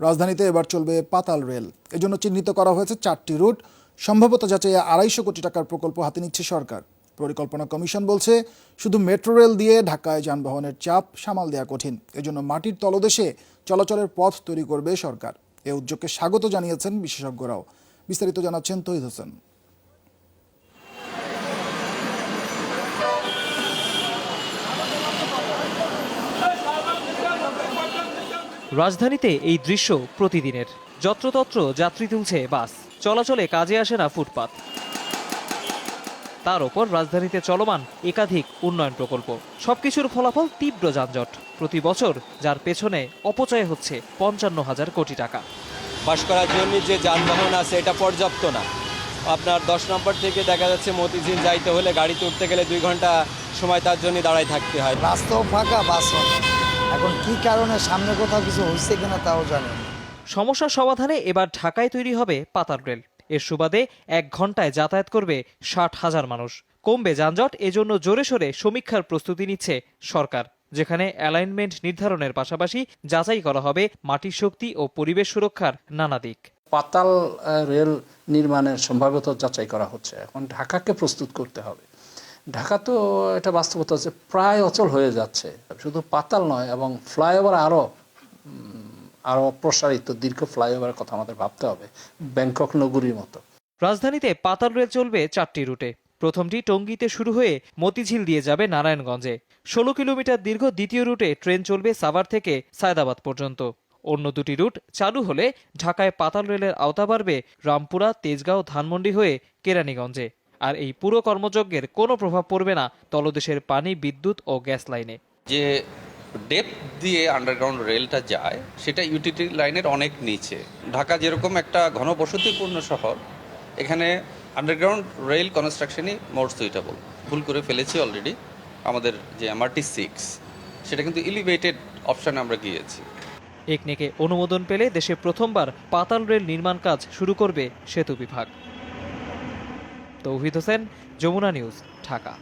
রাজধানীতে এবার চলবে পাতাল রেল। এজন্য চিহ্নিত করা হয়েছে 4টি রুট। সম্ভবত যাচাইয়ে 250 কোটি টাকার প্রকল্প হাতে নিচ্ছে সরকার। পরিকল্পনা কমিশন বলছে, শুধু মেট্রো রেল দিয়ে ঢাকায় যানবাহনের চাপ সামাল দেওয়া কঠিন। এজন্য মাটির তলদেশে চলাচলের পথ তৈরি করবে সরকার। এ উদ্যোগকে স্বাগত জানিয়েছেন বিশেষজ্ঞরাও। বিস্তারিত জানাচ্ছেন তৌহিদ হোসেন। রাজধানীতে এই দৃশ্য প্রতিদিনের। যত্রতত্র যাত্রী তুলছে বাস, চলাচলে কাজে আসে না ফুটপাত। তার ওপর রাজধানীতে চলমান একাধিক উন্নয়ন প্রকল্প, সবকিছুর ফলাফল তীব্র যানজট। প্রতি বছর যার পেছনে অপচয় হচ্ছে 55,000 কোটি টাকা। বাস করার জন্য যে যানবাহন আছে এটা পর্যাপ্ত না। আপনার 10 নম্বর থেকে দেখা যাচ্ছে মতিঝিল যাইতে হলে গাড়িতে উঠতে গেলে 2 ঘন্টা সময় তার জন্য দাঁড়ায় থাকতে হয়। রাস্তাও ফাঁকা, বাসও। এখন কি কারণে সামনে কোথাও কিছু হয়েছে কিনা তাও জানেন। সমস্যার সমাধানে এবার ঢাকায় তৈরি হবে পাতাল রেল। এর সুবাদে 1 ঘন্টায় যাতায়াত করবে 60,000 মানুষ। কমবে যানজট। এজন্য জোরে সোরে সমীক্ষার প্রস্তুতি নিচ্ছে সরকার, যেখানে অ্যালাইনমেন্ট নির্ধারণের পাশাপাশি যাচাই করা হবে মাটির শক্তি ও পরিবেশ সুরক্ষার নানা দিক। পাতাল রেল নির্মাণের সম্ভাব্যতা যাচাই করা হচ্ছে। এখন ঢাকাকে প্রস্তুত করতে হবে। ঢাকা তো এটা বাস্তবতা হচ্ছে প্রায় অচল হয়ে যাচ্ছে। শুধু পাতাল নয়, এবং ফ্লাইওভার আরও প্রসারিত দীর্ঘ ফ্লাইওভারের কথা আমাদের ভাবতে হবে, ব্যাংকক নগরীর মতো। রাজধানীতে পাতাল রেল চলবে 4টি রুটে। প্রথমটি টঙ্গীতে শুরু হয়ে মতিঝিল দিয়ে যাবে নারায়ণগঞ্জে। 16 কিলোমিটার দীর্ঘ দ্বিতীয় রুটে ট্রেন চলবে সাভার থেকে সায়দাবাদ পর্যন্ত। অন্য দুটি রুট চালু হলে ঢাকায় পাতাল রেলের আওতা বাড়বে রামপুরা, তেজগাঁও, ধানমন্ডি হয়ে কেরানীগঞ্জে। আর এই পুরো কর্মযজ্ঞের কোনো প্রভাব পড়বে না তলদেশের পানি, বিদ্যুৎ ও গ্যাস লাইনে। যে ডেপথ দিয়ে আন্ডারগ্রাউন্ড রেলটা যায় সেটা ইউটিলিটি লাইনের অনেক নিচে। ঢাকা যেরকম একটা ঘনবসতিপূর্ণ শহর, এখানে আন্ডারগ্রাউন্ড রেল কনস্ট্রাকশনই মোর সুইটেবল। ভুল করে ফেলেছি অলরেডি। আমাদের যে MRT-6 সেটা কিন্তু এলিভেটেড অপশানে আমরা গিয়েছি। একনেকে অনুমোদন পেলে দেশে প্রথমবার পাতাল রেল নির্মাণ কাজ শুরু করবে সেতু বিভাগ। তৌহিদ হোসেন, যমুনা নিউজ, ঢাকা।